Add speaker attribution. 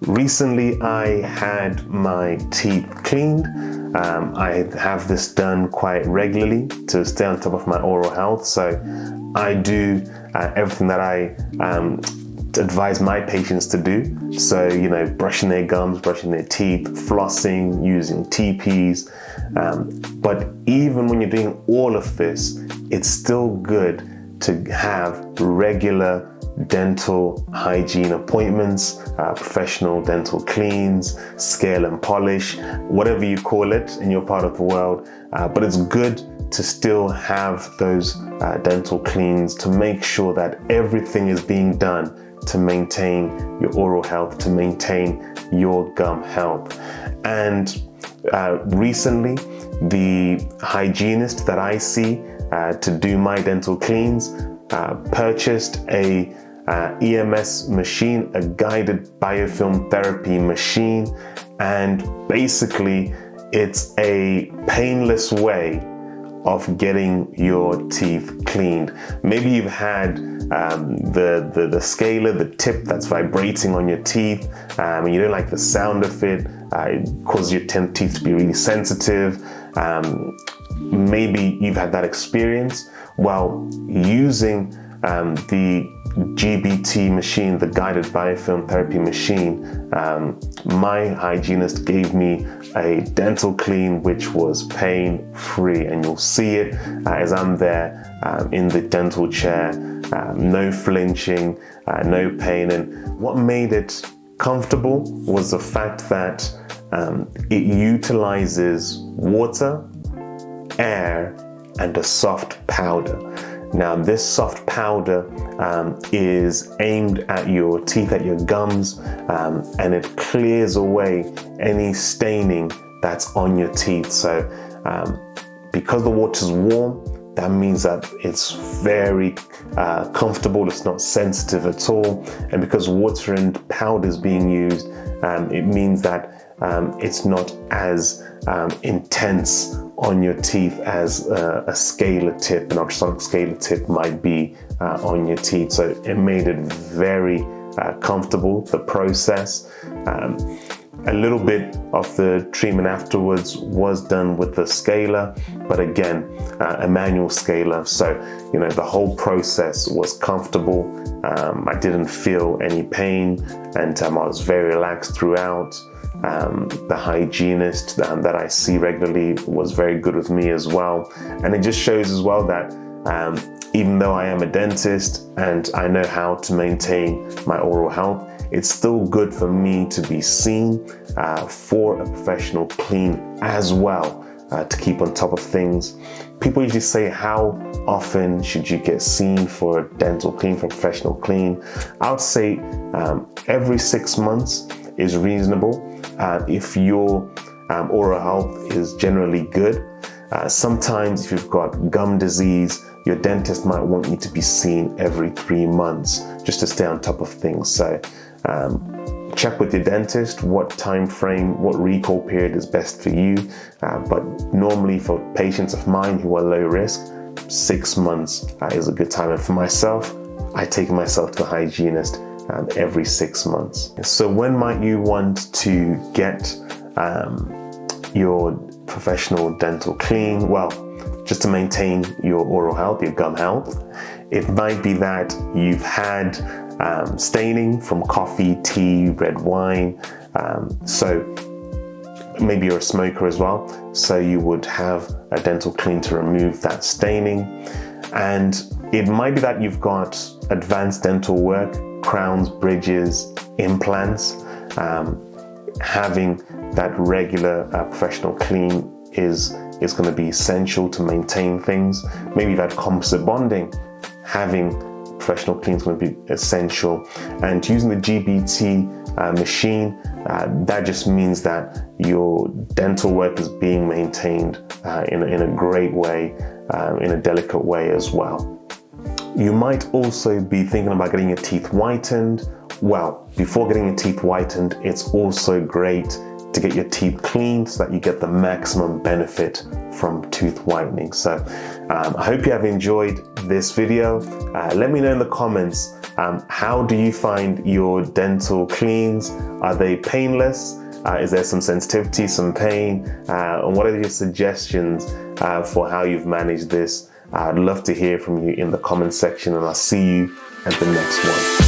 Speaker 1: Recently, I had my teeth cleaned. I have this done quite regularly to stay on top of my oral health. So I do everything that I advise my patients to do. So, brushing their gums, brushing their teeth, flossing, using TPs. But even when you're doing all of this, it's still good to have regular dental hygiene appointments, professional dental cleans, scale and polish, whatever you call it in your part of the world. But it's good to still have those dental cleans to make sure that everything is being done to maintain your oral health, to maintain your gum health. And recently, the hygienist that I see to do my dental cleans purchased a EMS machine, a guided biofilm therapy machine, and basically it's a painless way of getting your teeth cleaned. Maybe you've had the scaler, the tip that's vibrating on your teeth, and you don't like the sound of it. It causes your teeth to be really sensitive. Maybe you've had that experience. Well, using the GBT machine, the guided biofilm therapy machine, my hygienist gave me a dental clean which was pain-free, and you'll see it as I'm there in the dental chair, no flinching, no pain. And what made it comfortable was the fact that it utilizes water, air, and a soft powder. Now, this soft powder is aimed at your teeth, at your gums, and it clears away any staining that's on your teeth. So because the water's warm, that means that it's very comfortable, it's not sensitive at all. And because water and powder is being used, it means that it's not as intense on your teeth as a scalar tip, an ultrasonic scalar tip might be on your teeth. So it made it very comfortable, the process. A little bit of the treatment afterwards was done with the scaler, but again, a manual scaler. So, the whole process was comfortable. I didn't feel any pain, and I was very relaxed throughout. The hygienist that I see regularly was very good with me as well. And it just shows as well that even though I am a dentist and I know how to maintain my oral health, it's still good for me to be seen for a professional clean as well, to keep on top of things. People usually say, how often should you get seen for a dental clean, for a professional clean? I would say every 6 months is reasonable. If your oral health is generally good. Sometimes if you've got gum disease, your dentist might want you to be seen every 3 months just to stay on top of things. So check with your dentist what time frame, what recall period is best for you. But normally for patients of mine who are low risk, 6 months is a good time. And for myself, I take myself to the hygienist every 6 months. So when might you want to get your professional dental clean? Well, just to maintain your oral health, your gum health. It might be that you've had staining from coffee, tea, red wine. So maybe you're a smoker as well. So you would have a dental clean to remove that staining. And it might be that you've got advanced dental work, crowns, bridges, implants. Having that regular professional clean is going to be essential to maintain things. Maybe you've had composite bonding. Having professional clean is going to be essential. And using the GBT machine, that just means that your dental work is being maintained in a great way, in a delicate way as well. You might also be thinking about getting your teeth whitened. Well, before getting your teeth whitened, it's also great to get your teeth cleaned so that you get the maximum benefit from tooth whitening. So I hope you have enjoyed this video. Let me know in the comments, how do you find your dental cleans? Are they painless? Is there some sensitivity, some pain? And what are your suggestions for how you've managed this? I'd love to hear from you in the comment section, and I'll see you at the next one.